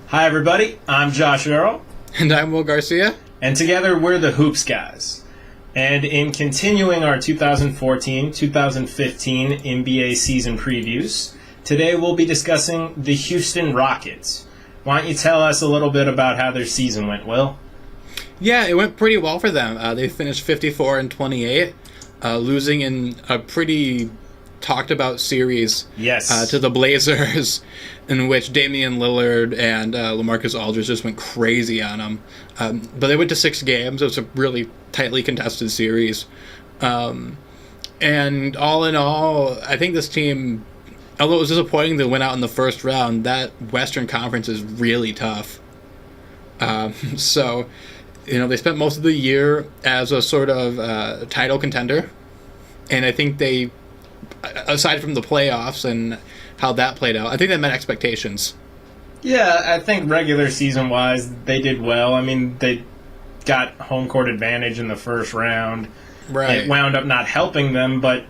Hi, everybody. I'm Josh Earl. And I'm Will Garcia. And together we're the Hoops Guys. And in continuing our 2014-2015 NBA season previews, today we'll be discussing the Houston Rockets. Why don't you tell us a little bit about how their season went, Will? Yeah, it went pretty well for them. They finished 54-28, losing in a pretty talked about series to the Blazers, in which Damian Lillard and LaMarcus Aldridge just went crazy on them. But they went to 6 games. It was a really tightly contested series. And all in all, I think this team, although it was disappointing they went out in the first round, that Western Conference is really tough. So, they spent most of the year as a sort of title contender. And I think they, aside from the playoffs and how that played out, I think that met expectations. Yeah, I think regular season-wise, they did well. I mean, they got home court advantage in the first round. Right. It wound up not helping them, but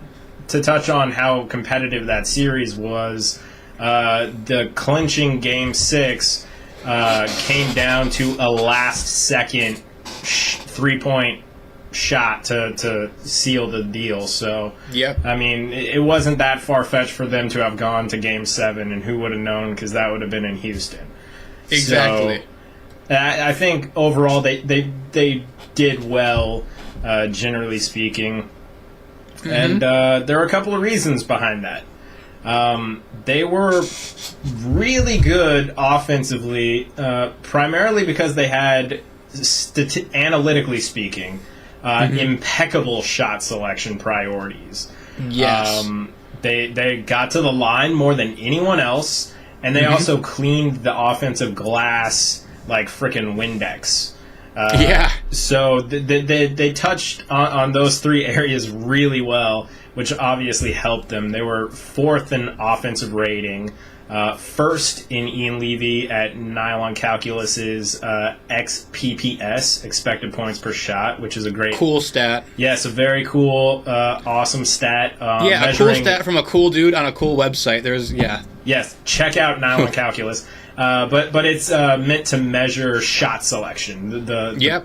to touch on how competitive that series was, the clinching Game 6 came down to a last-second three-point shot to seal the deal. So, yep. I mean, it wasn't that far-fetched for them to have gone to Game 7, and who would have known, because that would have been in Houston. Exactly. So, I think overall they did well, generally speaking. Mm-hmm. And there are a couple of reasons behind that. They were really good offensively, primarily because they had, analytically speaking, impeccable shot selection priorities. Yes. They got to the line more than anyone else, and they also cleaned the offensive glass like frickin' Windex. Yeah. So they touched on those 3 areas really well, which obviously helped them. They were 4th in offensive rating, 1st in Ian Levy at Nylon Calculus's XPPS, expected points per shot, which is a great... Cool stat. Yes, a very cool, awesome stat. A cool stat from a cool dude on a cool website. Yes, check out Nylon Calculus. But it's meant to measure shot selection, the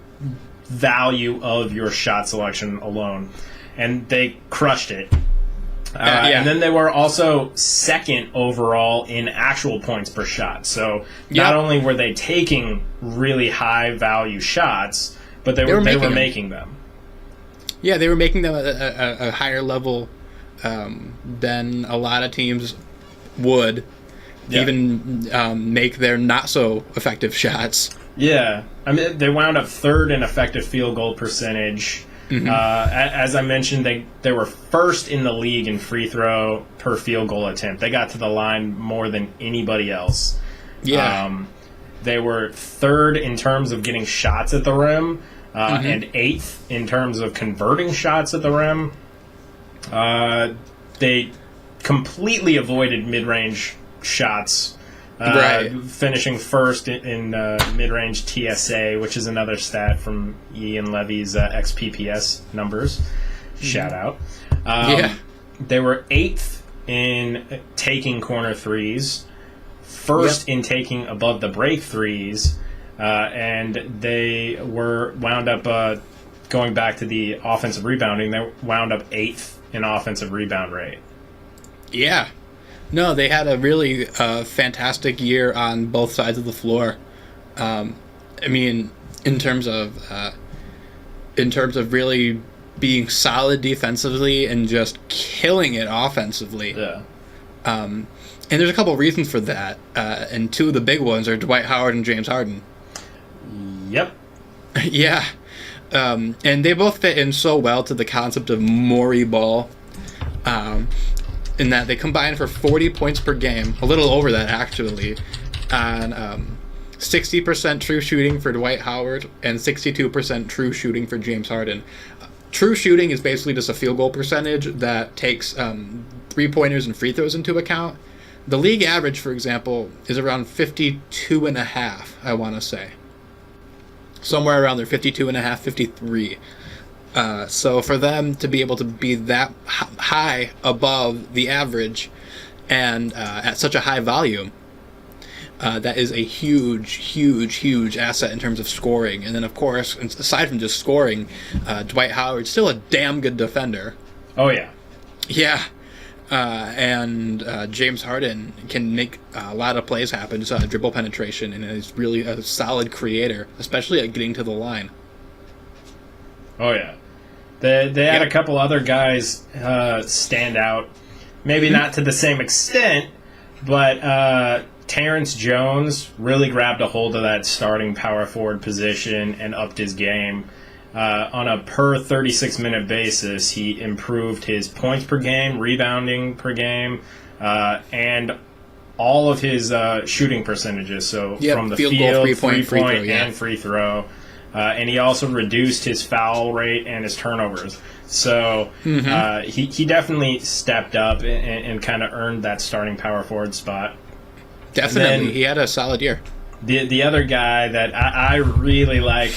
value of your shot selection alone. And they crushed it. And then they were also 2nd overall in actual points per shot. So not only were they taking really high value shots, but they were making them. Yeah, they were making them at a higher level than a lot of teams would. Even make their not so effective shots. Yeah, I mean, they wound up 3rd in effective field goal percentage. As I mentioned, they were 1st in the league in free throw per field goal attempt. They got to the line more than anybody else. Yeah, they were 3rd in terms of getting shots at the rim, and 8th in terms of converting shots at the rim. They completely avoided mid-range shots, finishing 1st in mid-range TSA, which is another stat from Ian Levy's XPPS numbers. Shout out. They were 8th in taking corner threes, 1st in taking above the break threes, and they wound up going back to the offensive rebounding. They wound up 8th in offensive rebound rate. Yeah. No, they had a really fantastic year on both sides of the floor. I mean, in terms of really being solid defensively and just killing it offensively. Yeah. And there's a couple of reasons for that, and 2 of the big ones are Dwight Howard and James Harden. Yep. Yeah. And they both fit in so well to the concept of Morey ball. In that they combined for 40 points per game, a little over that actually, on 60% true shooting for Dwight Howard and 62% true shooting for James Harden. True shooting is basically just a field goal percentage that takes 3-pointers and free throws into account. The league average, for example, is around 52.5, I want to say. Somewhere around there, 52.5, 53. So for them to be able to be that high above the average and at such a high volume that is a huge asset in terms of scoring. And then, of course, aside from just scoring, Dwight Howard's still a damn good defender. Oh, yeah. Yeah. And James Harden can make a lot of plays happen, just dribble penetration, and is really a solid creator, especially at getting to the line. Oh, yeah. They had a couple other guys stand out. Maybe not to the same extent, but Terrence Jones really grabbed a hold of that starting power forward position and upped his game. On a per 36-minute basis, he improved his points per game, rebounding per game, and all of his shooting percentages. So from the field, goal, three-point, free throw, and free throw. And he also reduced his foul rate and his turnovers. So he definitely stepped up and kind of earned that starting power forward spot. Definitely. He had a solid year. The other guy that I really like,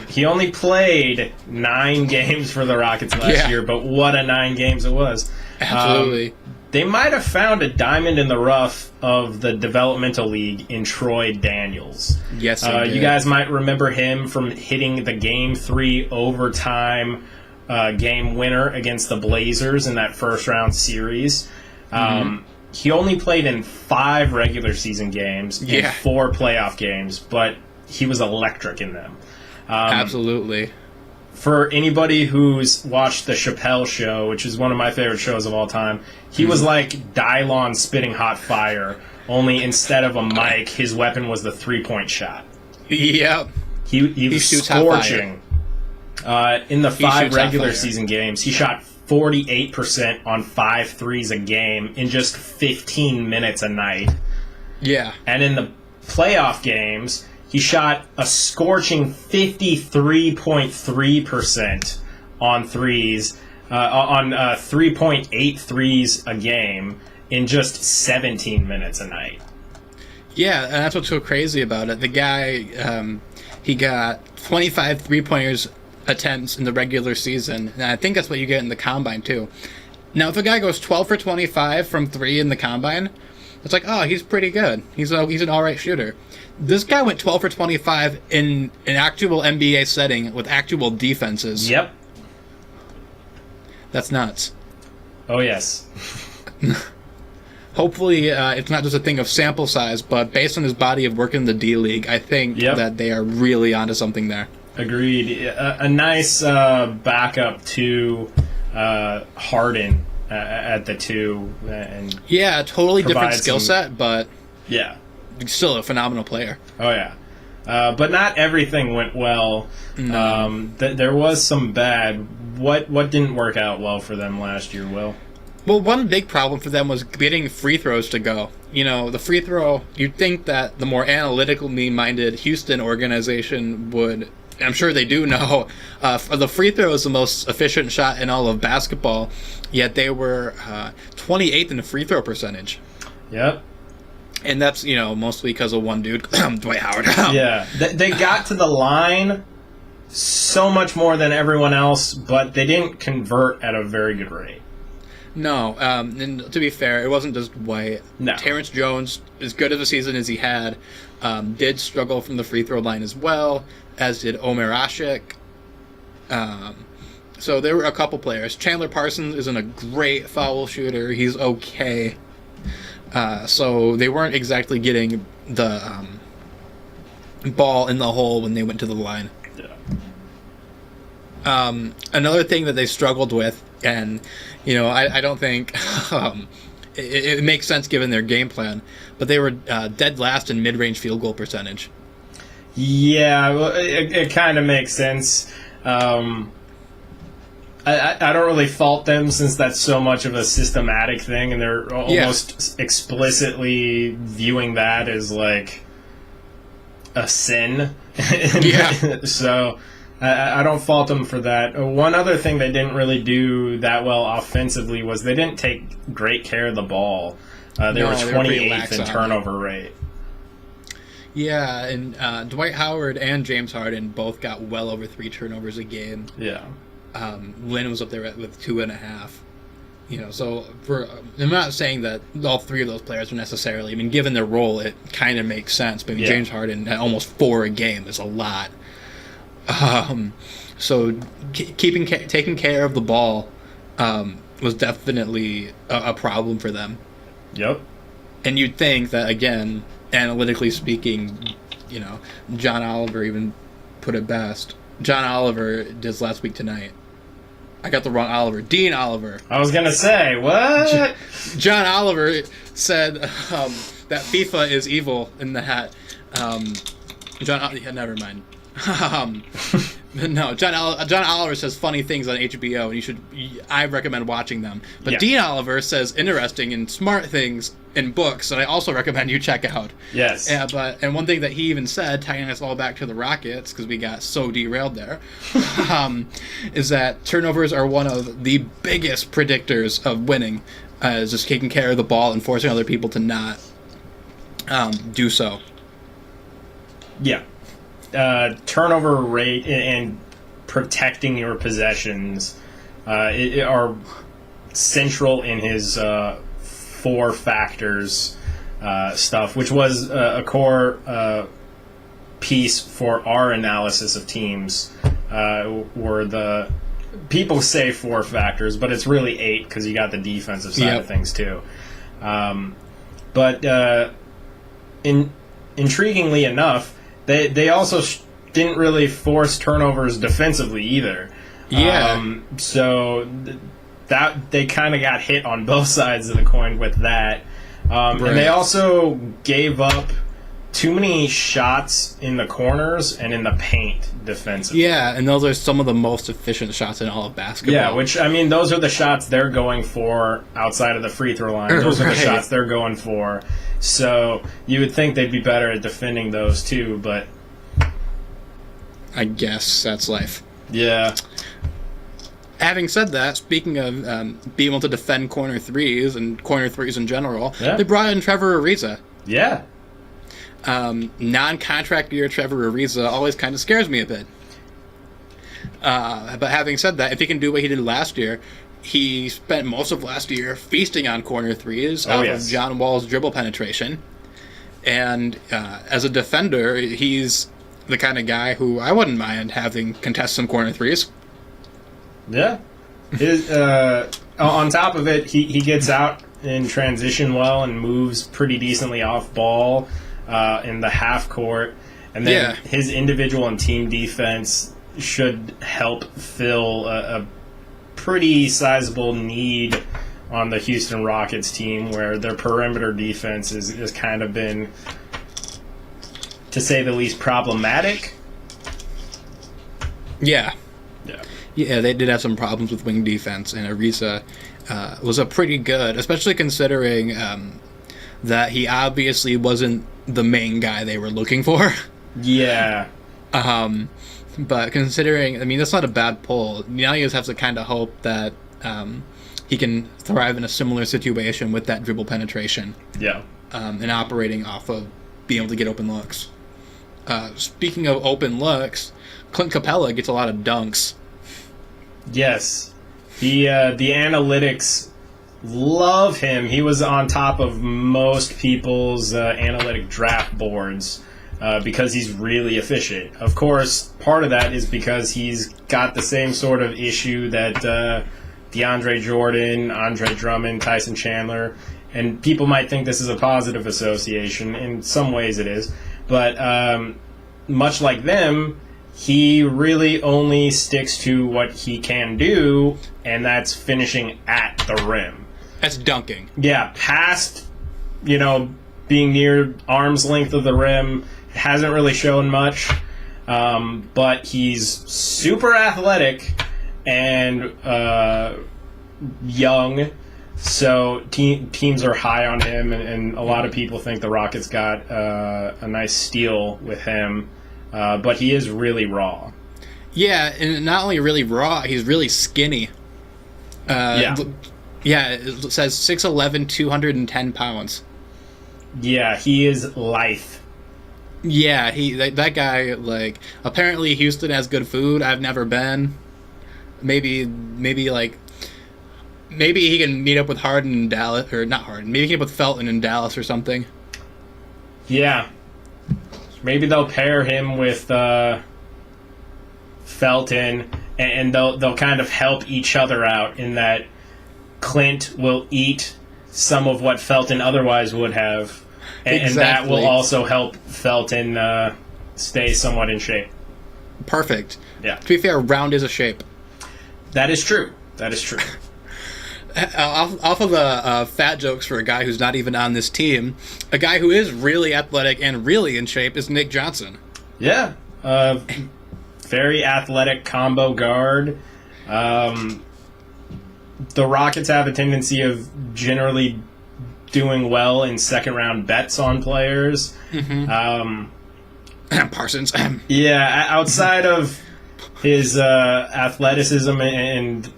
he only played 9 games for the Rockets last year, but what a 9 games it was. Absolutely. They might have found a diamond in the rough of the developmental league in Troy Daniels. Yes, you guys might remember him from hitting the Game 3 overtime game winner against the Blazers in that first-round series. He only played in 5 regular season games and 4 playoff games, but he was electric in them. Absolutely. For anybody who's watched The Chappelle Show, which is one of my favorite shows of all time, he was like Dylon spitting hot fire, only instead of a mic, his weapon was the 3-point shot. Yep. He was scorching. In the 5 regular season games, he shot 48% on 5 threes a game in just 15 minutes a night. Yeah. And in the playoff games, he shot a scorching 53.3% on threes, on 3.8 threes a game in just 17 minutes a night. Yeah, and that's what's so crazy about it. The guy, he got 25 three-pointers attempts in the regular season, and I think that's what you get in the combine too. Now, if a guy goes 12 for 25 from 3 in the combine, it's like, oh, he's pretty good. He's an all right shooter. This guy went 12 for 25 in an actual NBA setting with actual defenses. Yep. That's nuts. Oh, yes. Hopefully, it's not just a thing of sample size, but based on his body of work in the D-League, I think that they are really onto something there. Agreed. A nice backup to Harden at the 2. And yeah, totally different skill set, but still a phenomenal player. Oh, yeah. But not everything went well. No. There was some bad. What didn't work out well for them last year, Will? Well, one big problem for them was getting free throws to go. You know, the free throw, you'd think that the more analytically minded Houston organization would, I'm sure they do know, the free throw is the most efficient shot in all of basketball, yet they were 28th in the free throw percentage. Yep. And that's, mostly because of one dude, Dwight Howard. Yeah. They got to the line so much more than everyone else, but they didn't convert at a very good rate. No, and to be fair, it wasn't just Dwight. No. Terrence Jones, as good of a season as he had, did struggle from the free throw line as well, as did Omer Asik. So there were a couple players. Chandler Parsons isn't a great foul shooter. He's okay. So they weren't exactly getting the ball in the hole when they went to the line. Yeah. Another thing that they struggled with, and I don't think it makes sense given their game plan, but they were dead last in mid-range field goal percentage. Yeah, well, it kind of makes sense. I don't really fault them since that's so much of a systematic thing, and they're almost explicitly viewing that as like a sin. Yeah. So I don't fault them for that. One other thing they didn't really do that well offensively was they didn't take great care of the ball. They were 28th in turnover rate. Yeah, and Dwight Howard and James Harden both got well over 3 turnovers a game. Yeah. Lynn was up there with 2.5. So I'm not saying that all three of those players are necessarily. I mean, given their role, it kind of makes sense. But James Harden at almost 4 a game is a lot. So taking care of the ball was definitely a problem for them. Yep. And you'd think that, again, analytically speaking, John Oliver even put it best. John Oliver did last week tonight. I got the wrong Oliver. Dean Oliver. I was going to say, what? John Oliver said that FIFA is evil in the hat. Never mind. No, John Oliver says funny things on HBO, and I recommend watching them. But Dean Oliver says interesting and smart things in books that I also recommend you check out. Yes. And one thing that he even said, tying us all back to the Rockets, because we got so derailed there, is that turnovers are one of the biggest predictors of winning, is just taking care of the ball and forcing other people to not do so. Yeah. Turnover rate and protecting your possessions are central in his 4 factors stuff, which was a core piece for our analysis of teams. Were the people say 4 factors, but it's really 8 because you got the defensive side of things too. But intriguingly enough, they also didn't really force turnovers defensively either. Yeah. So that they kind of got hit on both sides of the coin with that. Right. And they also gave up too many shots in the corners and in the paint defensively. Yeah, and those are some of the most efficient shots in all of basketball. Yeah, which, I mean, those are the shots they're going for outside of the free throw line. Those are the shots they're going for. So you would think they'd be better at defending those too, but I guess that's life. Yeah. Having said that, speaking of being able to defend corner threes and corner threes in general, they brought in Trevor Ariza. Yeah. Non-contract year Trevor Ariza always kind of scares me a bit. But having said that, if he can do what he did last year, he spent most of last year feasting on corner threes off of John Wall's dribble penetration. And as a defender, he's the kind of guy who I wouldn't mind having contest some corner threes. Yeah. On top of it, he gets out in transition well and moves pretty decently off ball in the half court. And then his individual and team defense should help fill a pretty sizable need on the Houston Rockets team, where their perimeter defense has kind of been, to say the least, problematic. Yeah, they did have some problems with wing defense, and Ariza was a pretty good, especially considering that he obviously wasn't the main guy they were looking for. Yeah. But considering, I mean, that's not a bad pull. Now you just have to kind of hope that he can thrive in a similar situation with that dribble penetration. Yeah. And operating off of being able to get open looks. Speaking of open looks, Clint Capella gets a lot of dunks. Yes. The analytics love him. He was on top of most people's analytic draft boards. Because he's really efficient. Of course, part of that is because he's got the same sort of issue that DeAndre Jordan, Andre Drummond, Tyson Chandler, and people might think this is a positive association. In some ways it is. But much like them, he really only sticks to what he can do, and that's finishing at the rim. That's dunking. Yeah, past, being near arm's length of the rim, hasn't really shown much, but he's super athletic and young, so teams are high on him, and a lot of people think the Rockets got a nice steal with him, but he is really raw. Yeah, and not only really raw, he's really skinny. Yeah, it says 6'11", 210 pounds. Yeah, he is lithe. Yeah, that guy, like, apparently Houston has good food. I've never been. Maybe like, Maybe he can meet up with Harden in Dallas, or not Harden. Maybe he can meet up with Felton in Dallas or something. Yeah. Maybe they'll pair him with Felton, and they'll kind of help each other out in that Clint will eat some of what Felton otherwise would have, and that will also help Felton stay somewhat in shape. Perfect. Yeah. To be fair, round is a shape. That is true. That is true. Off of the fat jokes for a guy who's not even on this team, a guy who is really athletic and really in shape is Nick Johnson. Yeah. Very athletic combo guard. The Rockets have a tendency of generally doing well in second-round bets on players. Mm-hmm. Parsons. Yeah, outside of his athleticism and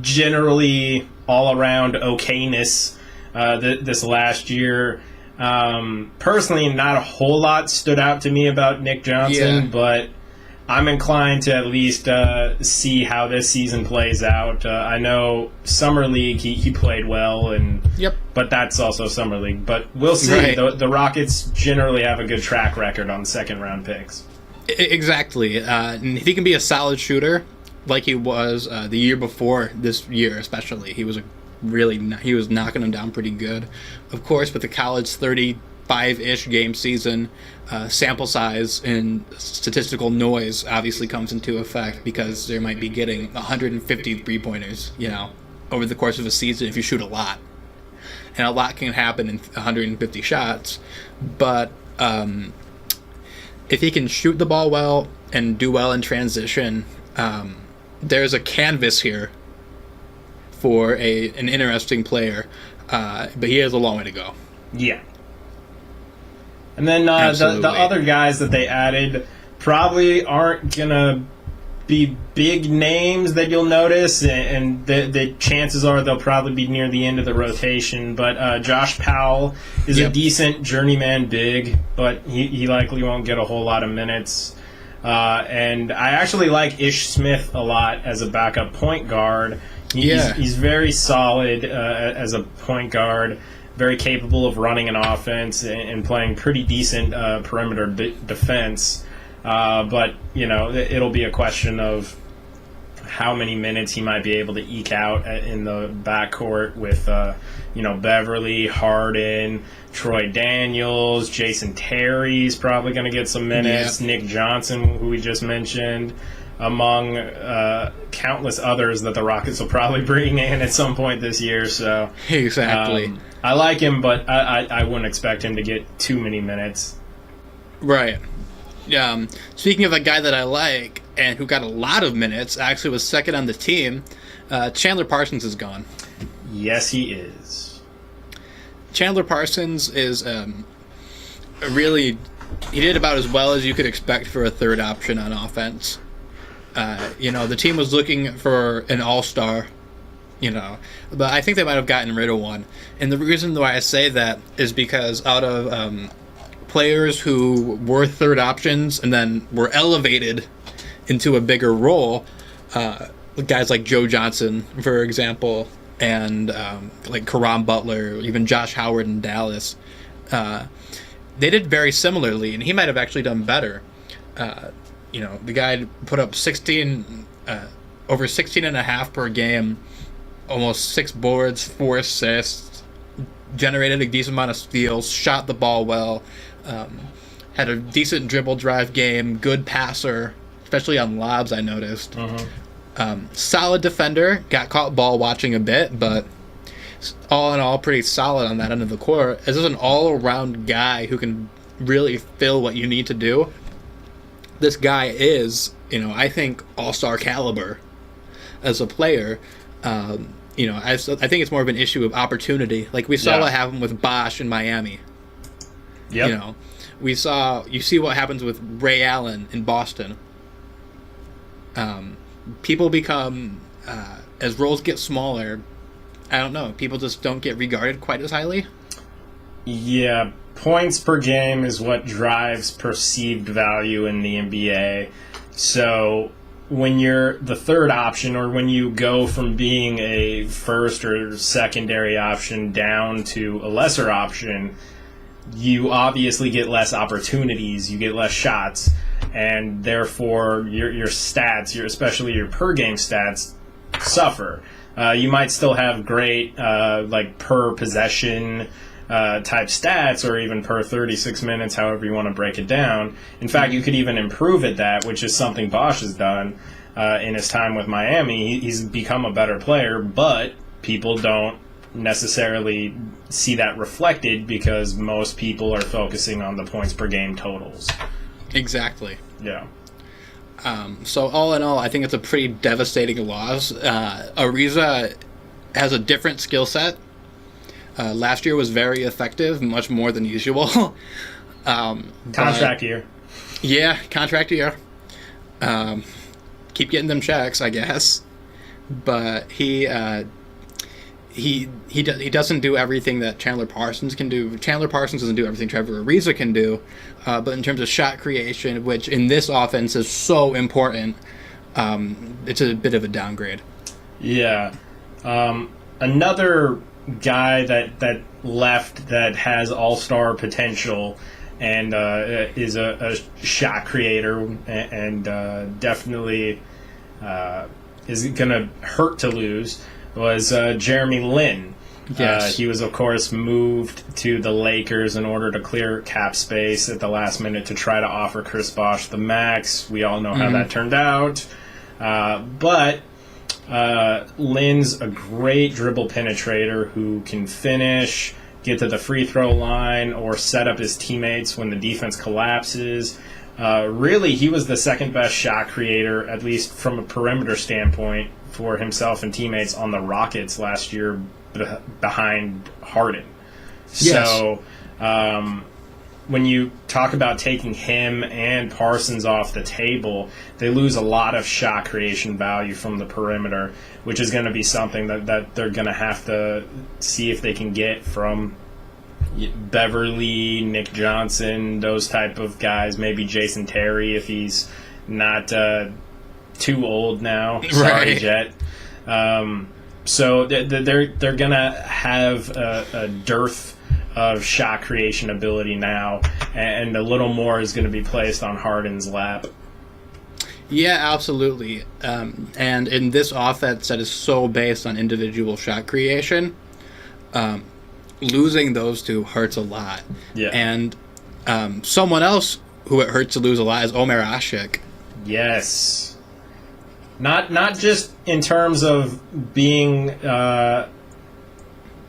generally all-around okayness this last year, personally, not a whole lot stood out to me about Nick Johnson, but I'm inclined to at least see how this season plays out. I know Summer League he played well, but that's also Summer League. But we'll see. Right. The Rockets generally have a good track record on second-round picks. Exactly. And if he can be a solid shooter, like he was the year before this year especially, he was knocking them down pretty good. Of course, with the college 35-ish game season, sample size and statistical noise obviously comes into effect because they might be getting 150 three-pointers, over the course of a season if you shoot a lot. And a lot can happen in 150 shots, but if he can shoot the ball well and do well in transition, there's a canvas here for an interesting player, but he has a long way to go. Yeah. And then the other guys that they added probably aren't going to be big names that you'll notice, and the chances are they'll probably be near the end of the rotation. But Josh Powell is a decent journeyman big, but he likely won't get a whole lot of minutes. And I actually like Ish Smith a lot as a backup point guard. He's very solid as a point guard, very capable of running an offense and playing pretty decent perimeter defense. But, it'll be a question of how many minutes he might be able to eke out in the backcourt with, Beverly, Harden, Troy Daniels, Jason Terry's probably going to get some minutes, Nick Johnson, who we just mentioned, among countless others that the Rockets will probably bring in at some point this year. So exactly. I like him, but I wouldn't expect him to get too many minutes. Right. Speaking of a guy that I like and who got a lot of minutes, actually was second on the team, Chandler Parsons is gone. Yes, he is. Chandler Parsons is he did about as well as you could expect for a third option on offense. The team was looking for an all-star, but I think they might have gotten rid of one. And the reason why I say that is because out of players who were third options and then were elevated into a bigger role, guys like Joe Johnson, for example, and like Caron Butler, even Josh Howard in Dallas, they did very similarly, and he might have actually done better. The guy put up over 16 and a half per game, almost 6 boards, 4 assists, generated a decent amount of steals, shot the ball well, had a decent dribble drive game, good passer, especially on lobs, I noticed. Solid defender, got caught ball watching a bit, but all in all, pretty solid on that end of the court. This is an all-around guy who can really fill what you need to do. This guy is, I think, all-star caliber as a player. I think it's more of an issue of opportunity. Like we saw what happened with Bosh in Miami. Yep. You see what happens with Ray Allen in Boston. People become, as roles get smaller, I don't know, people just don't get regarded quite as highly. Yeah, points per game is what drives perceived value in the NBA. So when you're the third option, or when you go from being a first or secondary option down to a lesser option, you obviously get less opportunities, you get less shots, and therefore your stats, especially your per game stats, suffer. You might still have great like per possession type stats, or even per 36 minutes, however you want to break it down. In fact, you could even improve at that, which is something Bosch has done in his time with Miami. He's become a better player, but people don't necessarily see that reflected because most people are focusing on the points per game totals. Exactly. Yeah. So all in all, I think it's a pretty devastating loss. Ariza has a different skill set. Last year was very effective, much more than usual. Contract year. Yeah, contract year. Keep getting them checks, I guess. But he doesn't do everything that Chandler Parsons can do. Chandler Parsons doesn't do everything Trevor Ariza can do. But in terms of shot creation, which in this offense is so important, it's a bit of a downgrade. Yeah. Another guy that left that has all-star potential and is a shot creator and definitely is going to hurt to lose was Jeremy Lin. Yes. He was, of course, moved to the Lakers in order to clear cap space at the last minute to try to offer Chris Bosh the max. We all know how that turned out. But Lin's a great dribble penetrator who can finish, get to the free throw line, or set up his teammates when the defense collapses. Really, he was the second best shot creator, at least from a perimeter standpoint, for himself and teammates on the Rockets last year behind Harden. Yes. So when you talk about taking him and Parsons off the table, they lose a lot of shot creation value from the perimeter, which is going to be something that they're going to have to see if they can get from Beverly, Nick Johnson, those type of guys, maybe Jason Terry if he's not too old now. Sorry, Right. Jet. So they're going to have a dearth of shot creation ability now, and a little more is going to be placed on Harden's lap. Yeah, absolutely. And in this offense that is so based on individual shot creation, losing those two hurts a lot. Yeah. And someone else who it hurts to lose a lot is Omer Asik. Yes. Not just in terms of being a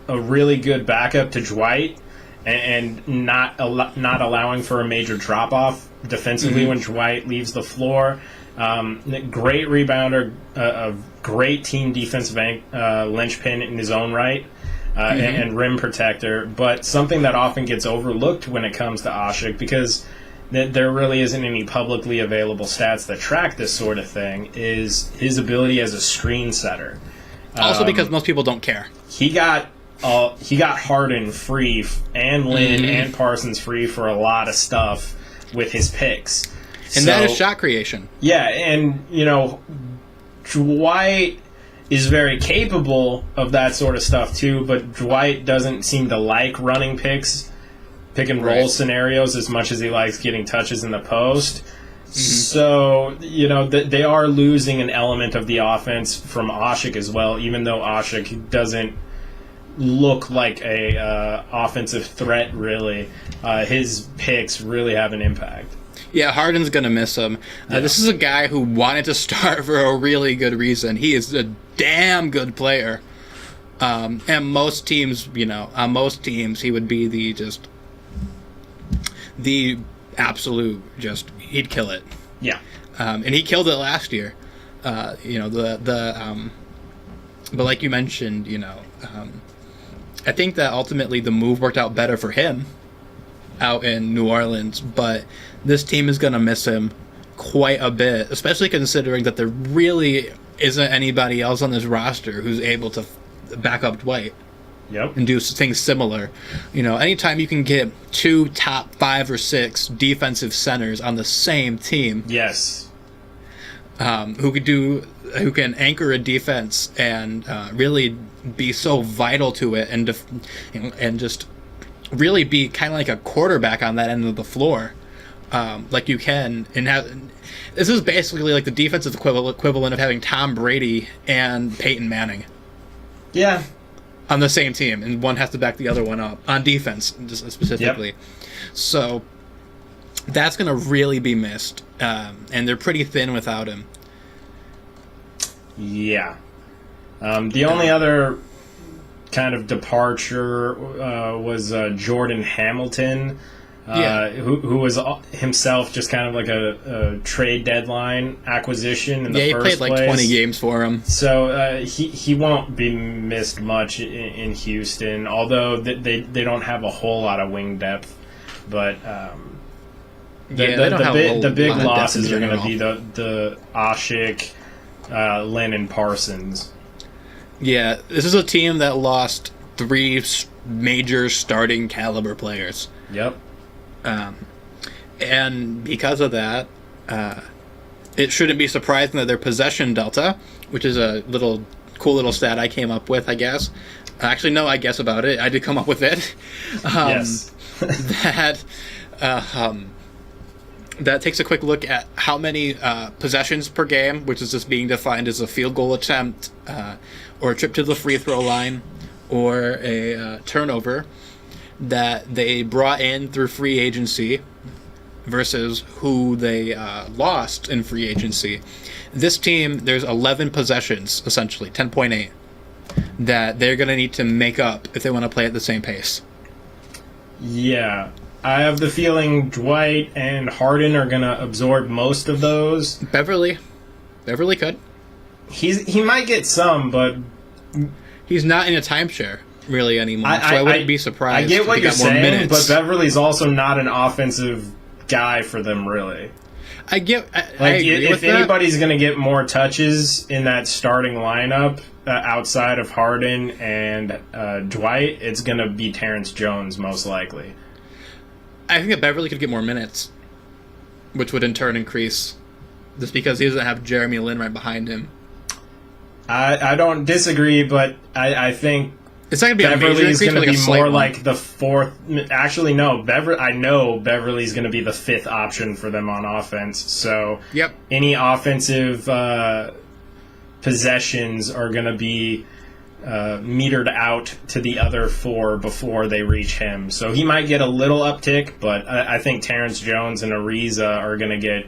really good backup to Dwight and not allowing for a major drop-off defensively when Dwight leaves the floor. Great rebounder, a great team defensive linchpin in his own right, and rim protector. But something that often gets overlooked when it comes to Asik, because there really isn't any publicly available stats that track this sort of thing, is his ability as a screen setter. Also because most people don't care. He got Harden free and Lin and Parsons free for a lot of stuff with his picks. And that is shot creation. Yeah, and, Dwight is very capable of that sort of stuff too, but Dwight doesn't seem to like running pick and roll scenarios as much as he likes getting touches in the post. So, they are losing an element of the offense from Asik as well, even though Asik doesn't look like a offensive threat, really. His picks really have an impact. Yeah, Harden's going to miss him. This is a guy who wanted to start for a really good reason. He is a damn good player. And most teams, on most teams, he would be the absolute, he'd kill it. Yeah. And he killed it last year. But like you mentioned, I think that ultimately the move worked out better for him out in New Orleans, but this team is going to miss him quite a bit, especially considering that there really isn't anybody else on this roster who's able to back up Dwight. Yep. And do things similar. Anytime you can get two top 5 or 6 defensive centers on the same team. Yes. who can anchor a defense and really be so vital to it and just really be kind of like a quarterback on that end of the floor, like you can. And this is basically like the defensive equivalent of having Tom Brady and Peyton Manning. Yeah. On the same team, and one has to back the other one up on defense, just specifically. Yep. So that's going to really be missed, and they're pretty thin without him. Yeah. The only other kind of departure was Jordan Hamilton, who was himself just kind of like a trade deadline acquisition in the first place. Yeah, he played like 20 games for him. So he won't be missed much in Houston, although they don't have a whole lot of wing depth. But the big losses are going to be the Ashik, Lynn, and Parsons. Yeah, this is a team that lost 3 major starting caliber players. Yep. And because of that, it shouldn't be surprising that their possession delta, which is a cool little stat I came up with, I guess. Actually, no, I guess about it. I did come up with it. Yes. That takes a quick look at how many possessions per game, which is just being defined as a field goal attempt, or a trip to the free throw line, or a turnover, that they brought in through free agency versus who they lost in free agency. This team, there's 11 possessions, essentially, 10.8, that they're going to need to make up if they want to play at the same pace. Yeah. I have the feeling Dwight and Harden are going to absorb most of those. Beverly could. He might get some, but he's not in a timeshare really anymore, so I wouldn't be surprised. I get what if he you're got more saying, minutes. but Beverly's also not an offensive guy for them, really. I agree if anybody's going to get more touches in that starting lineup outside of Harden and Dwight, it's going to be Terrence Jones most likely. I think that Beverly could get more minutes, which would in turn increase, just because he doesn't have Jeremy Lin right behind him. I don't disagree, but I think it's not going to be Beverly's going to like be more like the fourth. Actually, no. I know Beverly's going to be the fifth option for them on offense. So yep. Any offensive possessions are going to be metered out to the other 4 before they reach him. So he might get a little uptick, but I think Terrence Jones and Ariza are going to get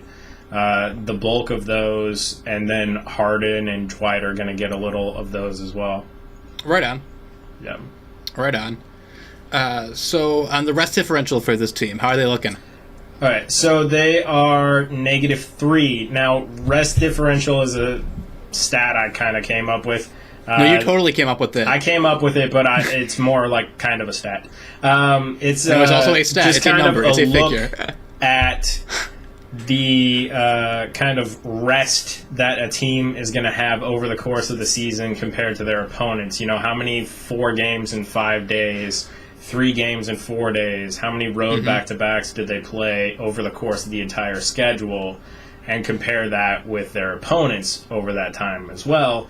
the bulk of those, and then Harden and Dwight are going to get a little of those as well. Right on. Yeah. Right on. So on the rest differential for this team, how are they looking? All right, so they are -3. Now, rest differential is a stat I kind of came up with. No, you totally came up with it. I came up with it, but it's more like kind of a stat. It's also a stat. Just it's a number. It's a figure. At the kind of rest that a team is going to have over the course of the season compared to their opponents. You know, how many 4 games in 5 days, 3 games in 4 days, how many road back-to-backs did they play over the course of the entire schedule, and compare that with their opponents over that time as well.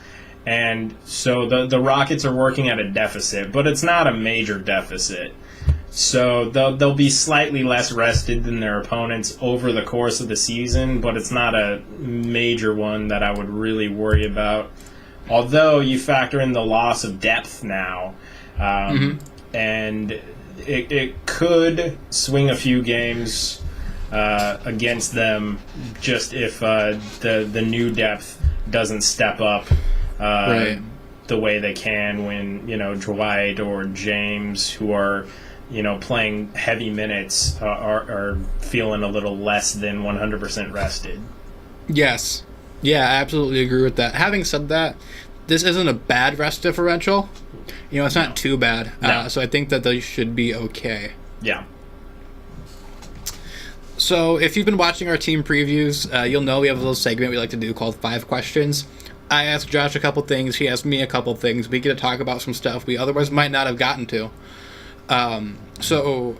And so the Rockets are working at a deficit, but it's not a major deficit. So they'll be slightly less rested than their opponents over the course of the season, but it's not a major one that I would really worry about. Although you factor in the loss of depth now, and it could swing a few games against them just if the new depth doesn't step up the way they can when, you know, Dwight or James, who are, you know, playing heavy minutes, are feeling a little less than 100% rested. Yes. Yeah, I absolutely agree with that. Having said that, this isn't a bad rest differential. You know, it's not too bad. No. So I think that they should be okay. Yeah. So if you've been watching our team previews, you'll know we have a little segment we like to do called 5 Questions. I asked Josh a couple things. He asked me a couple things. We get to talk about some stuff we otherwise might not have gotten to. So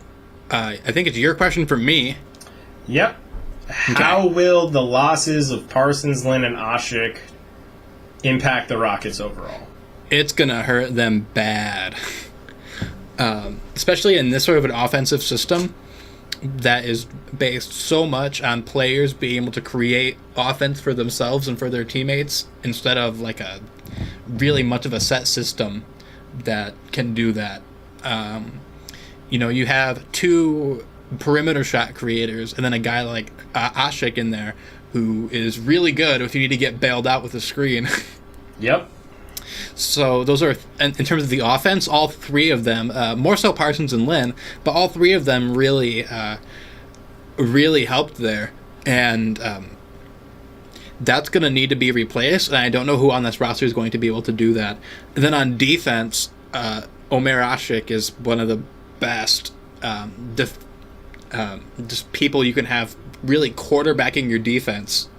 I think it's your question for me. Yep. How will the losses of Parsons, Lynn, and Ashik impact the Rockets overall? It's going to hurt them bad. Especially in this sort of an offensive system that is based so much on players being able to create offense for themselves and for their teammates instead of like a really much of a set system that can do that. You have two perimeter shot creators and then a guy like Ashik in there who is really good if you need to get bailed out with a screen. Yep. So those are, in terms of the offense, all three of them, more so Parsons and Lynn, but all three of them really helped there. And that's going to need to be replaced, and I don't know who on this roster is going to be able to do that. And then on defense, Omer Ashik is one of the best just people you can have really quarterbacking your defense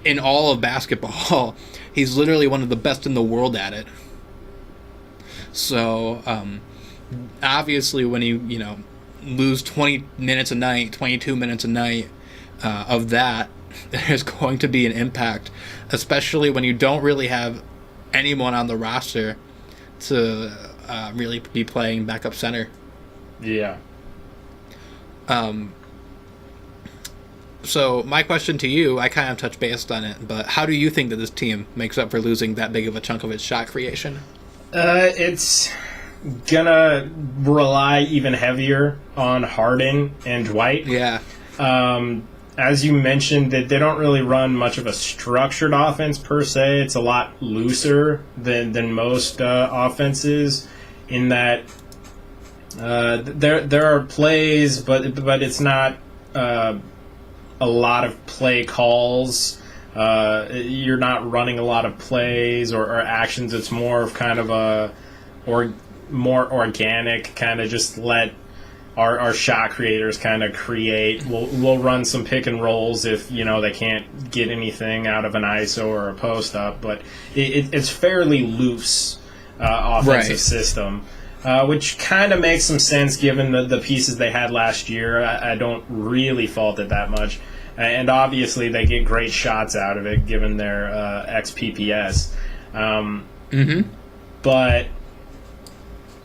in all of basketball. He's literally one of the best in the world at it. So, obviously, when you lose 20 minutes a night, 22 minutes a night of that, there's going to be an impact, especially when you don't really have anyone on the roster to really be playing backup center. Yeah. So my question to you, I kind of touched base on it, but how do you think that this team makes up for losing that big of a chunk of its shot creation? It's gonna rely even heavier on Harden and Dwight. Yeah. As you mentioned, that they don't really run much of a structured offense per se. It's a lot looser than most offenses in that there are plays, but it's not a lot of play calls. You're not running a lot of plays or actions. It's more of kind of more organic, kind of just let our shot creators kind of create. We'll run some pick and rolls if they can't get anything out of an ISO or a post up, but it's fairly loose offensive system. Which kind of makes some sense given the pieces they had last year. I don't really fault it that much. And obviously they get great shots out of it given their XPPS. But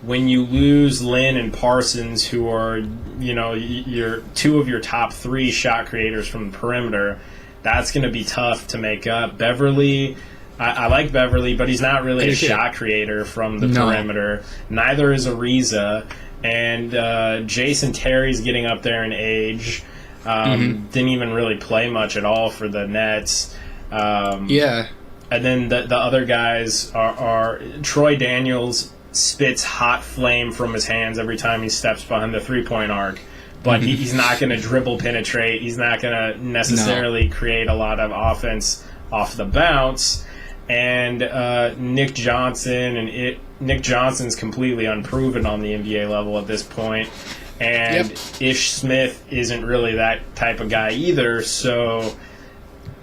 when you lose Lynn and Parsons, who are, your two of your top three shot creators from the perimeter, that's going to be tough to make up. Beverly... I like Beverly, but he's not really a shot creator from the perimeter. Neither is Ariza. And Jason Terry's getting up there in age. Didn't even really play much at all for the Nets. Yeah. And then the other guys are Troy Daniels spits hot flame from his hands every time he steps behind the three-point arc. But he's not going to dribble penetrate. He's not going to necessarily create a lot of offense off the bounce. And Nick Johnson's completely unproven on the NBA level at this point. And Ish Smith isn't really that type of guy either. So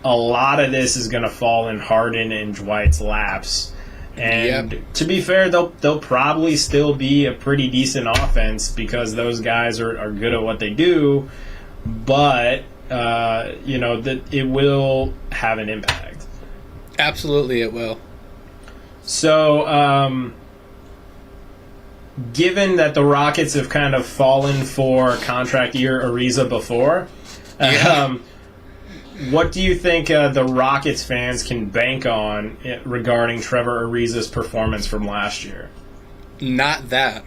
a lot of this is going to fall in Harden and Dwight's laps. And to be fair, they'll probably still be a pretty decent offense because those guys are good at what they do. But, that it will have an impact. Absolutely, it will. So, given that the Rockets have kind of fallen for contract year Ariza before, what do you think the Rockets fans can bank on regarding Trevor Ariza's performance from last year? Not that.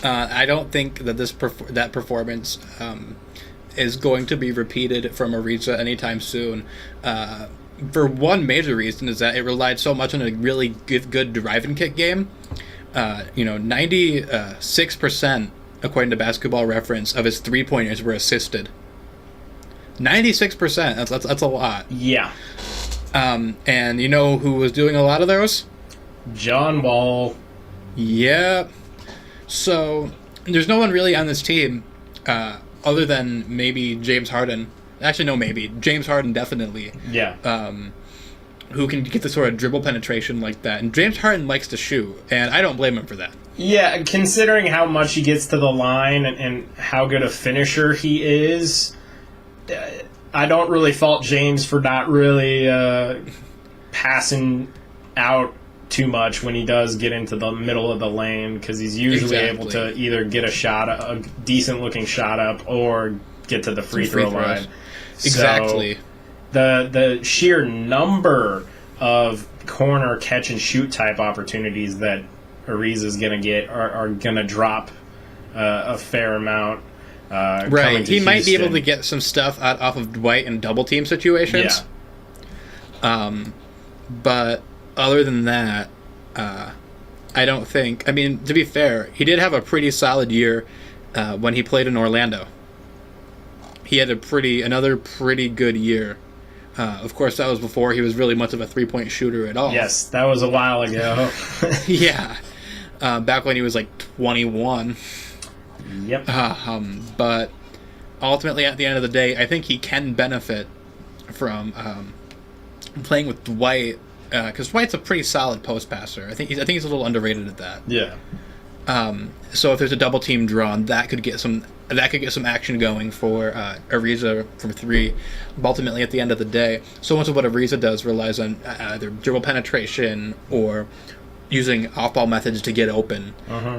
I don't think that that performance is going to be repeated from Ariza anytime soon. For one major reason is that it relied so much on a really good drive and kick game. 96%, according to Basketball Reference, of his three-pointers were assisted. 96%. That's a lot. Yeah. And you know who was doing a lot of those? John Wall. Yeah. So there's no one really on this team other than maybe James Harden. Actually, no, maybe. James Harden, definitely. Yeah. Who can get the sort of dribble penetration like that. And James Harden likes to shoot, and I don't blame him for that. Yeah, considering how much he gets to the line and how good a finisher he is, I don't really fault James for not really passing out too much when he does get into the middle of the lane, because he's usually able to either get a decent looking shot up or get to the free throw line. Exactly. So the sheer number of corner catch and shoot type opportunities that Ariza is going to get are going to drop a fair amount. Right. He might be able to get some stuff off of Dwight in double team situations. Yeah. But other than that, I don't think... I mean, to be fair, he did have a pretty solid year when he played in Orlando. He had another pretty good year. Of course, that was before he was really much of a three-point shooter at all. Yes, that was a while ago. Yeah. Back when he was like 21. Yep. But ultimately, at the end of the day, I think he can benefit from playing with Dwight, because Dwight's a pretty solid post passer. I think he's a little underrated at that. Yeah. So if there's a double team drawn, that could get some action going for Ariza from three. But ultimately, at the end of the day, so much of what Ariza does relies on either dribble penetration or using off-ball methods to get open.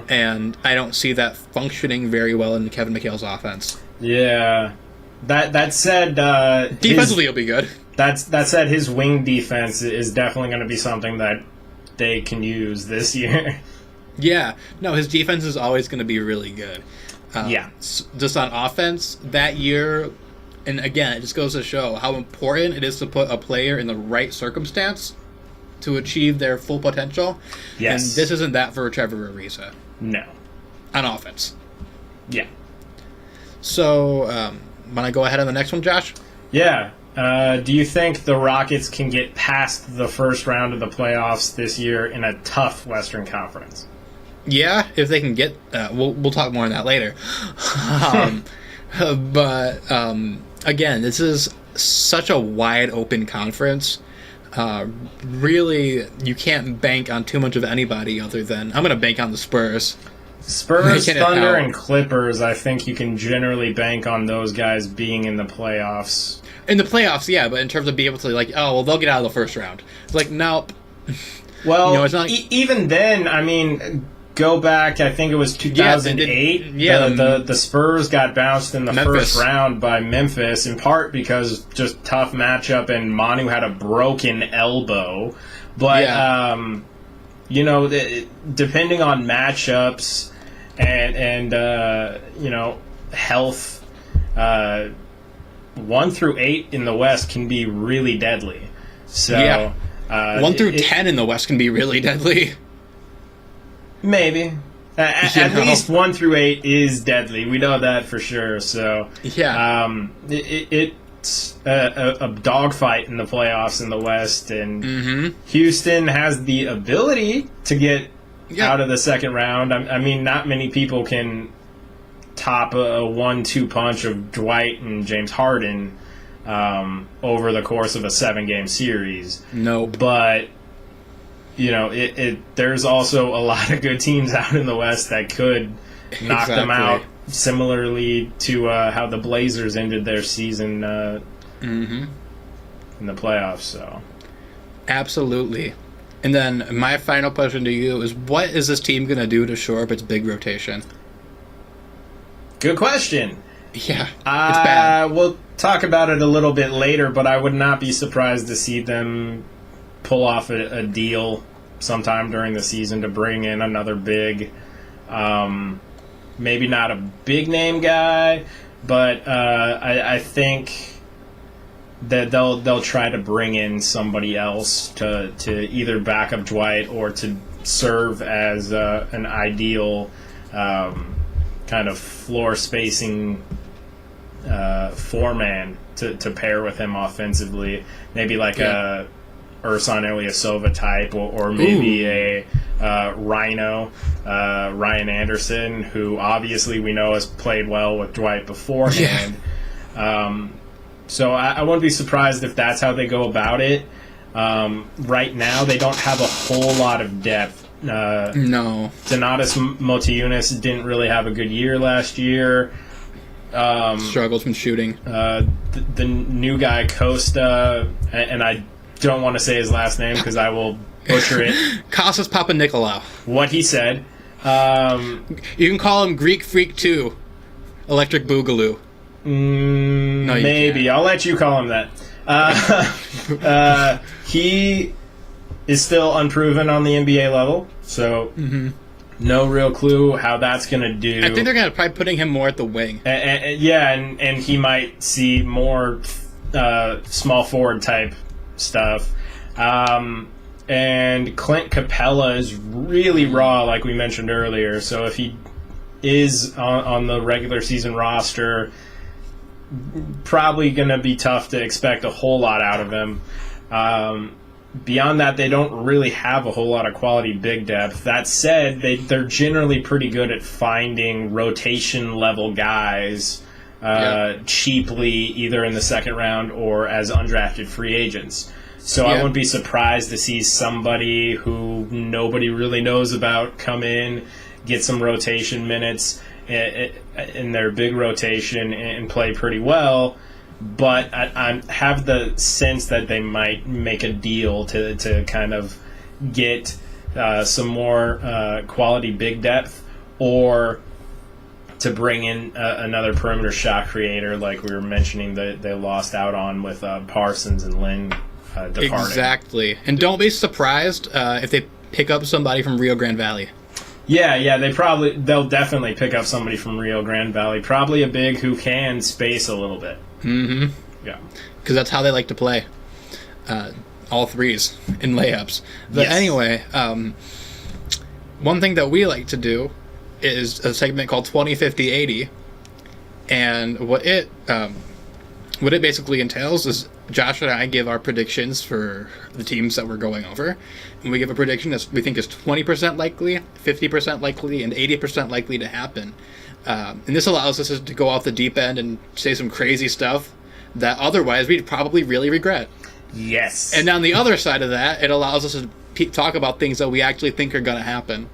And I don't see that functioning very well in Kevin McHale's offense. Yeah. That said, defensively he'll be good. That said, his wing defense is definitely going to be something that they can use this year. Yeah. No, his defense is always going to be really good. Yeah. Just on offense, that year, and again, it just goes to show how important it is to put a player in the right circumstance to achieve their full potential. Yes. And this isn't that for Trevor Ariza. No. On offense. Yeah. So, want to go ahead on the next one, Josh? Yeah. Do you think the Rockets can get past the first round of the playoffs this year in a tough Western Conference? Yeah, if they can get... we'll talk more on that later. But, again, this is such a wide-open conference. Really, you can't bank on too much of anybody other than... I'm going to bank on the Spurs. Spurs, Thunder, and Clippers, I think you can generally bank on those guys being in the playoffs. In the playoffs, yeah, but in terms of being able to, they'll get out of the first round. It's like, nope. Well, it's not even then, I mean... Go back, I think it was 2008. Yeah, the Spurs got bounced in the first round by Memphis, in part because just tough matchup and Manu had a broken elbow. But, depending on matchups and health, 1 through 8 in the West can be really deadly. So 1 through 10 in the West can be really deadly. Maybe. At least 1 through 8 is deadly. We know that for sure. So it's a dogfight in the playoffs in the West, and Houston has the ability to get out of the second round. I mean, not many people can top a 1-2 punch of Dwight and James Harden over the course of a 7-game series. Nope. But there's also a lot of good teams out in the West that could knock them out, similarly to how the Blazers ended their season in the playoffs. So, absolutely. And then my final question to you is, what is this team going to do to shore up its big rotation? Good question. Yeah, it's bad. We'll talk about it a little bit later, but I would not be surprised to see them pull off a deal sometime during the season to bring in another big, maybe not a big name guy, but I think that they'll try to bring in somebody else to either back up Dwight or to serve as an ideal kind of floor spacing four-man to pair with him offensively. Maybe like a Ersan Ilyasova type, or maybe a Ryan Anderson, who obviously we know has played well with Dwight beforehand. Yeah. So I wouldn't be surprised if that's how they go about it. Right now, they don't have a whole lot of depth. No. Donatas Motiejunas didn't really have a good year last year. Struggles from shooting. The new guy, Costa, and I don't want to say his last name because I will butcher it. Kostas Papanikolaou. What he said. You can call him Greek Freak 2. Electric Boogaloo. No, maybe. I'll let you call him that. He is still unproven on the NBA level, so no real clue how that's going to do. I think they're going to probably putting him more at the wing. And he might see more small forward type stuff. And Clint Capella is really raw, like we mentioned earlier. So if he is on the regular season roster, probably going to be tough to expect a whole lot out of him. Beyond that, they don't really have a whole lot of quality big depth. That said, they're generally pretty good at finding rotation-level guys cheaply, either in the second round or as undrafted free agents. So I wouldn't be surprised to see somebody who nobody really knows about come in, get some rotation minutes in their big rotation and play pretty well. But I have the sense that they might make a deal to kind of get some more quality big depth, or to bring in another perimeter shot creator like we were mentioning that they lost out on with Parsons and Lynn departing. Exactly. And don't be surprised if they pick up somebody from Rio Grande Valley. Yeah, they'll definitely pick up somebody from Rio Grande Valley. Probably a big who can space a little bit. Mm-hmm. Yeah. Because that's how they like to play. All threes in layups. But anyway, one thing that we like to do is a segment called 20-50-80. And what it basically entails is Josh and I give our predictions for the teams that we're going over. And we give a prediction that we think is 20% likely, 50% likely, and 80% likely to happen. And this allows us to go off the deep end and say some crazy stuff that otherwise we'd probably really regret. Yes. And on the other side of that, it allows us to talk about things that we actually think are going to happen.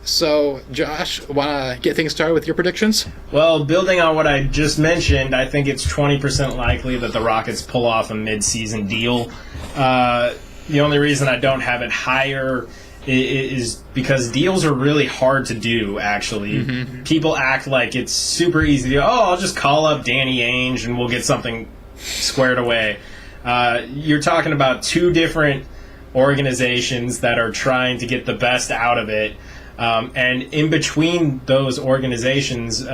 So, Josh, want to get things started with your predictions? Well, building on what I just mentioned, I think it's 20% likely that the Rockets pull off a mid-season deal. The only reason I don't have it higher is because deals are really hard to do, actually. Mm-hmm. People act like it's super easy to I'll just call up Danny Ainge and we'll get something squared away. You're talking about two different organizations that are trying to get the best out of it. And in between those organizations,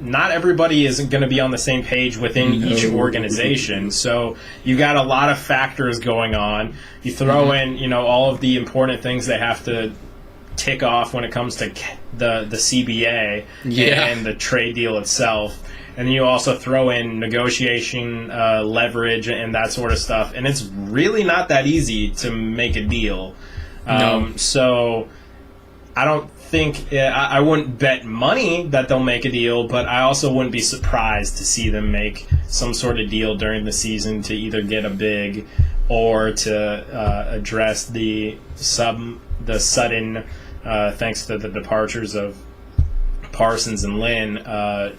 not everybody is going to be on the same page within each organization. So you got a lot of factors going on. You throw in, all of the important things they have to tick off when it comes to the CBA and the trade deal itself. And then you also throw in negotiation, leverage, and that sort of stuff. And it's really not that easy to make a deal. So I don't think I wouldn't bet money that they'll make a deal, but I also wouldn't be surprised to see them make some sort of deal during the season to either get a big or to address the sudden, thanks to the departures of Parsons and Lynn,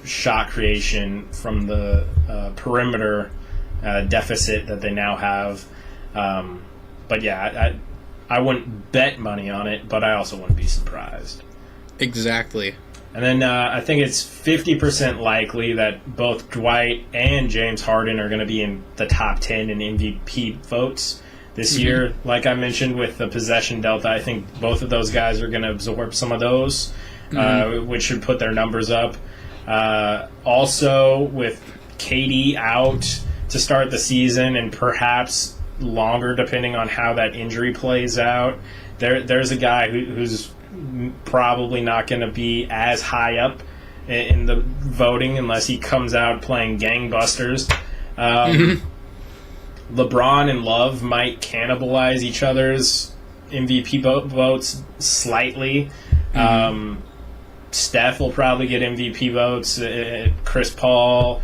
shot creation from the perimeter deficit that they now have. But yeah, I wouldn't bet money on it, but I also wouldn't be surprised. Exactly. And then I think it's 50% likely that both Dwight and James Harden are going to be in the top 10 in MVP votes this year. Like I mentioned with the possession delta, I think both of those guys are going to absorb some of those, which should put their numbers up. Also, with KD out to start the season and perhaps longer depending on how that injury plays out, there's a guy who's probably not going to be as high up in the voting unless he comes out playing gangbusters. LeBron and Love might cannibalize each other's MVP votes slightly. Steph will probably get MVP votes. Chris Paul,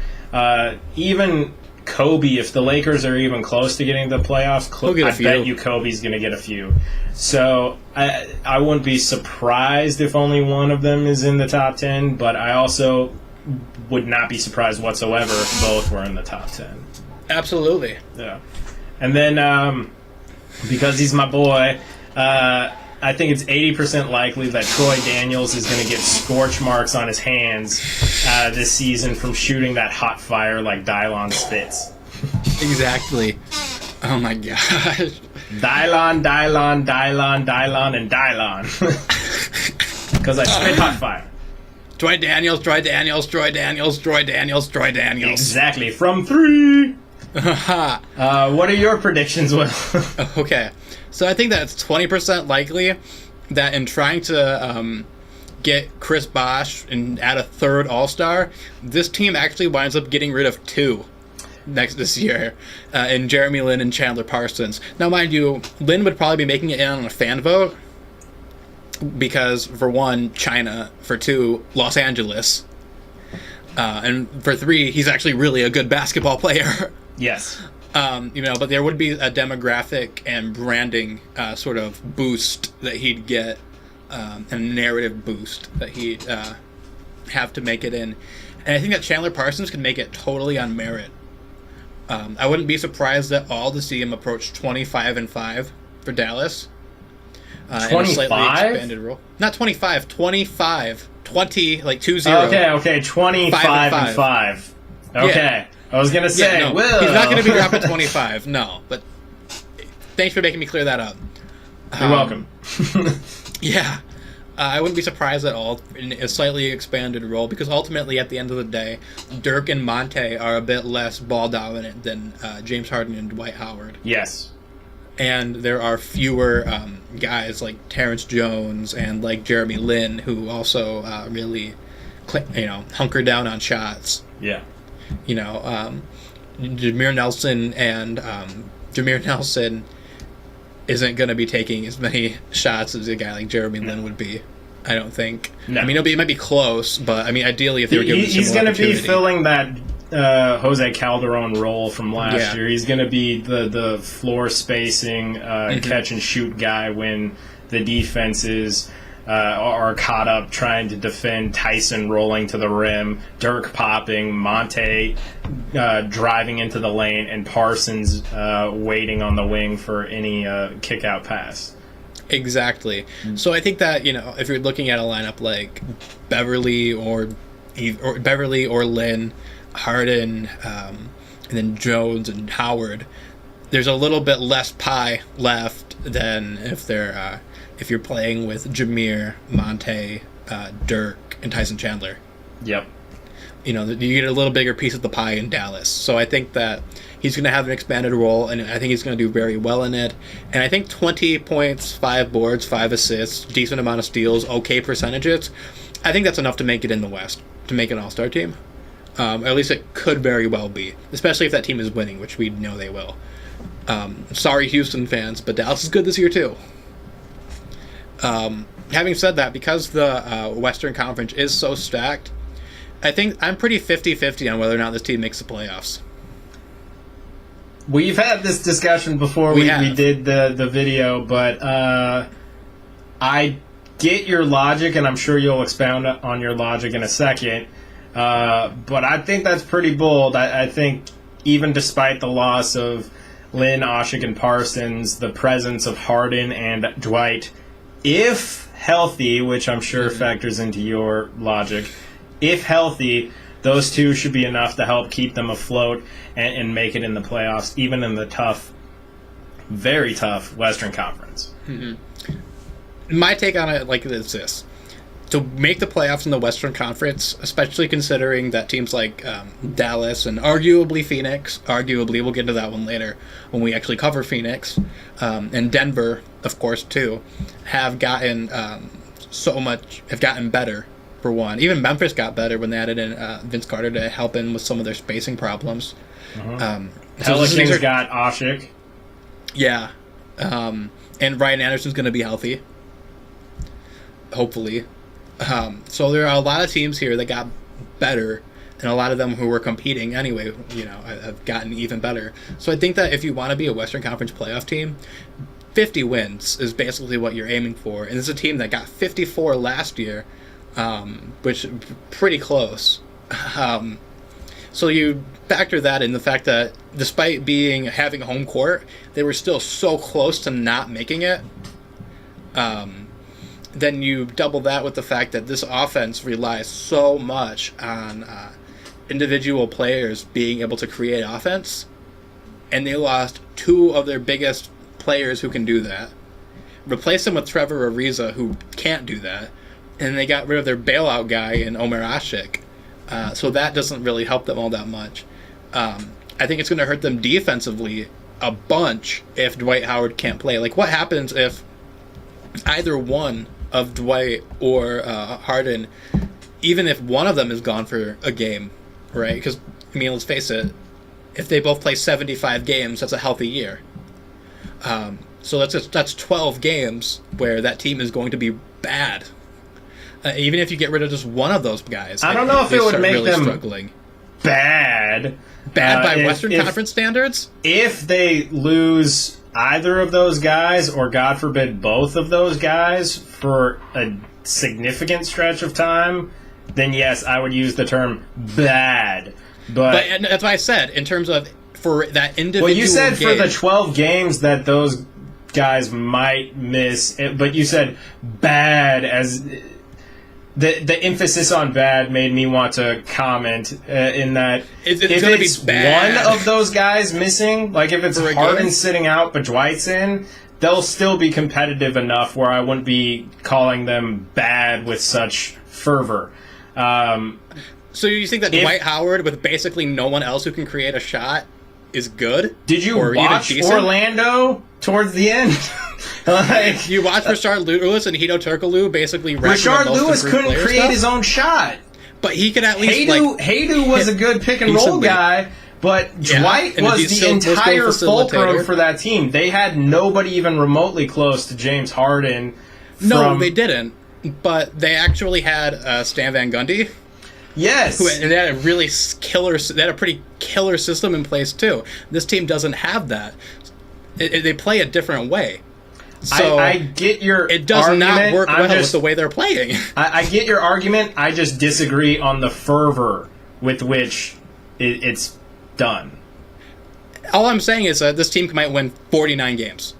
even Kobe, if the Lakers are even close to getting the playoffs, I bet you Kobe's going to get a few. So I wouldn't be surprised if only one of them is in the top 10, but I also would not be surprised whatsoever if both were in the top 10. Absolutely. Yeah. And then, because he's my boy, I think it's 80% likely that Troy Daniels is going to get scorch marks on his hands this season from shooting that hot fire like Dylon spits. Exactly. Oh my gosh. Dylon, and Dylon. Because I spit hot fire. Troy Daniels. Exactly. From 3. What are your predictions, Will? Okay. So I think that it's 20% likely that in trying to get Chris Bosh and add a third All-Star, this team actually winds up getting rid of 2 this year in Jeremy Lin and Chandler Parsons. Now, mind you, Lin would probably be making it in on a fan vote because, for 1, China, for 2, Los Angeles, and for 3, he's actually really a good basketball player. Yes. But there would be a demographic and branding sort of boost that he'd get, and a narrative boost that he'd have to make it in. And I think that Chandler Parsons can make it totally on merit. I wouldn't be surprised at all to see him approach 25-5 for Dallas. 25? In a slightly expanded role. Not 25, 25. 20, like 2-0. Okay, 25-5. Okay. Yeah. I was going to say, Will. He's not going to be dropping 25, no. But thanks for making me clear that up. You're welcome. Yeah. I wouldn't be surprised at all in a slightly expanded role because ultimately, at the end of the day, Dirk and Monte are a bit less ball dominant than James Harden and Dwight Howard. Yes. And there are fewer guys like Terrence Jones and like Jeremy Lin who also really, hunker down on shots. Yeah. Jameer Nelson isn't going to be taking as many shots as a guy like Jeremy Lin would be, I don't think. No. I mean, it might be close, but I mean, ideally, if they were given he's going to be filling that Jose Calderon role from last year. He's going to be the floor spacing, catch and shoot guy when the defenses are caught up trying to defend Tyson rolling to the rim, Dirk popping, Monte driving into the lane, and Parsons waiting on the wing for any kick-out pass. Exactly. So I think that, if you're looking at a lineup like Beverly or Lin, Harden, and then Jones and Howard, there's a little bit less pie left than if you're playing with Jameer, Monte, Dirk, and Tyson Chandler. Yep. You get a little bigger piece of the pie in Dallas. So I think that he's going to have an expanded role, and I think he's going to do very well in it. And I think 20 points, 5 boards, 5 assists, decent amount of steals, okay percentages, I think that's enough to make it in the West, to make an all-star team. At least it could very well be, especially if that team is winning, which we know they will. Sorry, Houston fans, but Dallas is good this year, too. Having said that, because the Western Conference is so stacked, I think I'm pretty 50-50 on whether or not this team makes the playoffs. We've had this discussion before we did the video, but I get your logic, and I'm sure you'll expound on your logic in a second, but I think that's pretty bold. I think even despite the loss of Lin, Oshik, and Parsons, the presence of Harden and Dwight, if healthy, which I'm sure factors into your logic, if healthy, those two should be enough to help keep them afloat and make it in the playoffs, even in the tough, very tough Western Conference. Mm-hmm. My take on it is this. To make the playoffs in the Western Conference, especially considering that teams like Dallas and arguably Phoenix, we'll get into that one later when we actually cover Phoenix, and Denver, of course, too, have gotten better, for one. Even Memphis got better when they added in Vince Carter to help in with some of their spacing problems. Mm-hmm. Pelicans got Oshik. Yeah. And Ryan Anderson's going to be healthy, hopefully. So there are a lot of teams here that got better And a lot of them who were competing anyway, have gotten even better. So I think that if you want to be a Western Conference playoff team, 50 wins is basically what you're aiming for. And this is a team that got 54 last year, which is pretty close. So you factor that in, the fact that despite having home court, they were still so close to not making it. Then you double that with the fact that this offense relies so much on individual players being able to create offense, and they lost two of their biggest players who can do that. Replace them with Trevor Ariza, who can't do that, and they got rid of their bailout guy in Omer Asik. So that doesn't really help them all that much. I think it's going to hurt them defensively a bunch if Dwight Howard can't play. Like, what happens if either one of Dwight or Harden, even if one of them is gone for a game, right? Because, let's face it, if they both play 75 games, that's a healthy year. So that's 12 games where that team is going to be bad. Even if you get rid of just one of those guys, I don't know if it would make really them struggling. Bad by Western Conference standards. If they lose either of those guys, or God forbid both of those guys, for a significant stretch of time, then yes, I would use the term bad. But that's why I said, in terms of for that individual well, you said game, for the 12 games that those guys might miss, but you said bad as... The emphasis on bad made me want to comment in that if it's one of those guys missing, like if it's Harden sitting out but Dwight's in, they'll still be competitive enough where I wouldn't be calling them bad with such fervor. So you think that Dwight Howard, with basically no one else who can create a shot, is good? Did you watch Orlando towards the end? Like, you watched Rashard Lewis and Hedo Turkoglu basically. Rashard Lewis couldn't create his own shot, but he could at least. Haydu was a good pick and roll guy, but Dwight was the entire fulcrum for that team. They had nobody even remotely close to James Harden. No, they didn't. But they actually had Stan Van Gundy. Yes, and they had a really killer. They had a pretty killer system in place too. This team doesn't have that. They play a different way. So I get your it does argument. not work well with the way they're playing. I get your argument. I just disagree on the fervor with which it's done. All I'm saying is that this team might win 49 games.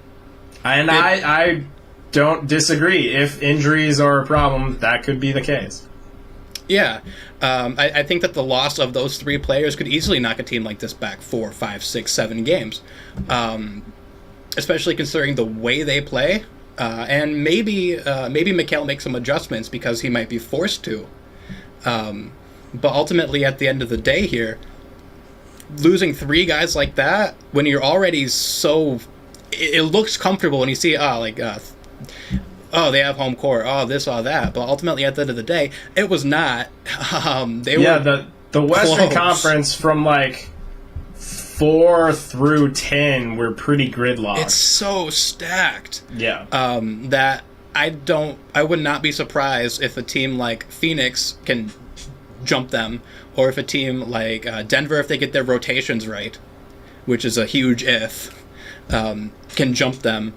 And I don't disagree. If injuries are a problem, that could be the case. Yeah. I think that the loss of those three players could easily knock a team like this back 4, 5, 6, 7 games. Especially considering the way they play, and maybe Mikal makes some adjustments because he might be forced to. But ultimately, at the end of the day here, losing three guys like that, when you're already so... It looks comfortable when you see, they have home court, this, that. But ultimately, at the end of the day, it was not. The Western Conference from, 4 through 10 were pretty gridlocked. It's so stacked. Yeah. That I would not be surprised if a team like Phoenix can jump them, or if a team like Denver, if they get their rotations right, which is a huge if, can jump them.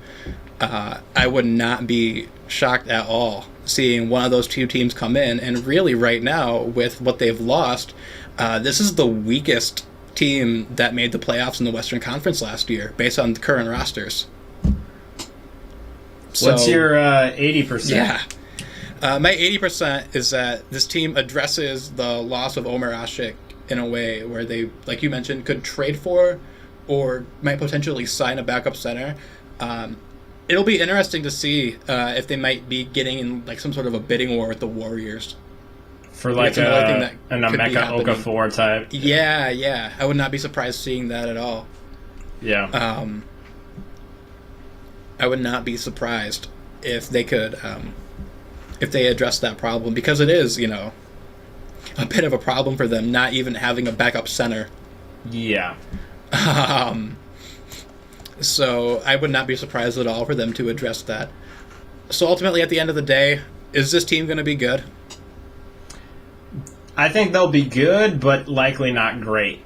I would not be shocked at all seeing one of those two teams come in. And really right now, with what they've lost, this is the weakest team that made the playoffs in the Western Conference last year, based on the current rosters. What's your 80%? Yeah. My 80% is that this team addresses the loss of Omer Asik in a way where they, like you mentioned, could trade for or might potentially sign a backup center. It'll be interesting to see if they might be getting in some sort of a bidding war with the Warriors. For an Emeka Okafor type. Yeah. I would not be surprised seeing that at all. Yeah. I would not be surprised if they could, if they address that problem, because it is, a bit of a problem for them not even having a backup center. Yeah. So I would not be surprised at all for them to address that. So ultimately, at the end of the day, is this team going to be good? I think they'll be good, but likely not great.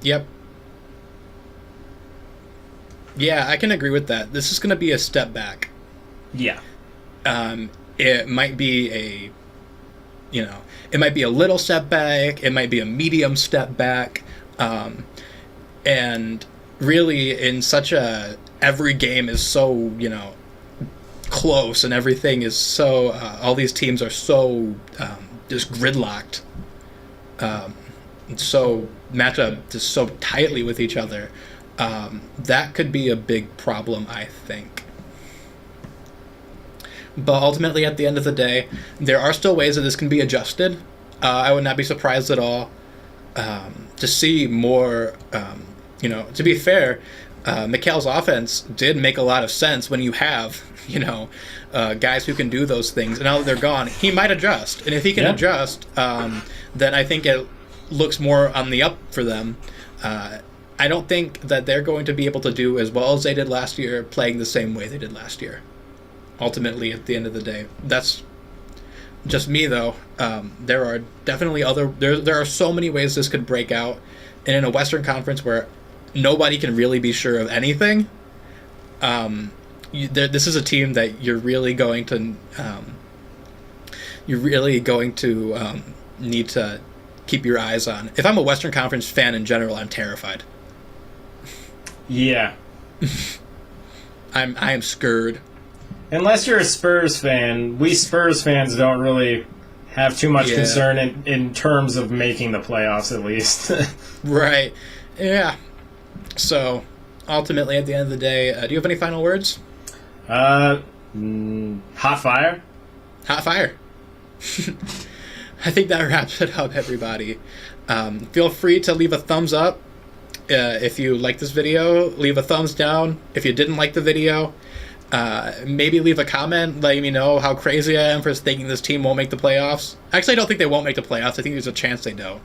Yep. Yeah, I can agree with that. This is going to be a step back. Yeah. It might be it might be a little step back. It might be a medium step back. And really, in such every game is so, close, and everything is so, all these teams are so just gridlocked. So match up just so tightly with each other. That could be a big problem, I think. But ultimately, at the end of the day, there are still ways that this can be adjusted. I would not be surprised at all to see more, to be fair, Mikal's offense did make a lot of sense when you have, guys who can do those things. And now that they're gone, he might adjust. And if he can adjust, then I think it looks more on the up for them. I don't think that they're going to be able to do as well as they did last year, playing the same way they did last year. Ultimately, at the end of the day, that's just me, though. There are definitely there are so many ways this could break out, and in a Western Conference where nobody can really be sure of anything, this is a team that you're really going to need to keep your eyes on. If I'm a Western Conference fan in general, I'm terrified. Yeah. I am scared. Unless you're a Spurs fan, we Spurs fans don't really have too much concern in terms of making the playoffs, at least. Right. Yeah. So, ultimately, at the end of the day, do you have any final words? Hot fire? Hot fire. I think that wraps it up, everybody. Feel free to leave a thumbs up if you like this video. Leave a thumbs down if you didn't like the video. Maybe leave a comment letting me know how crazy I am for thinking this team won't make the playoffs. Actually, I don't think they won't make the playoffs. I think there's a chance they don't.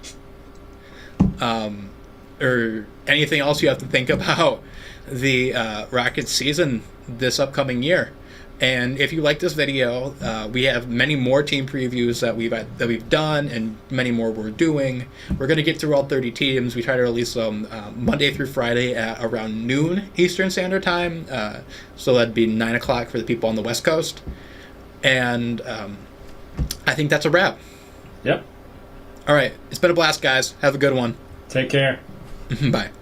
Or anything else you have to think about the Rockets season this upcoming year. And if you like this video, we have many more team previews that we've done, and many more we're doing. We're going to get through all 30 teams. We try to release them Monday through Friday at around noon Eastern Standard Time. So that'd be 9 o'clock for the people on the West Coast. And I think that's a wrap. Yep. All right. It's been a blast, guys. Have a good one. Take care. Bye.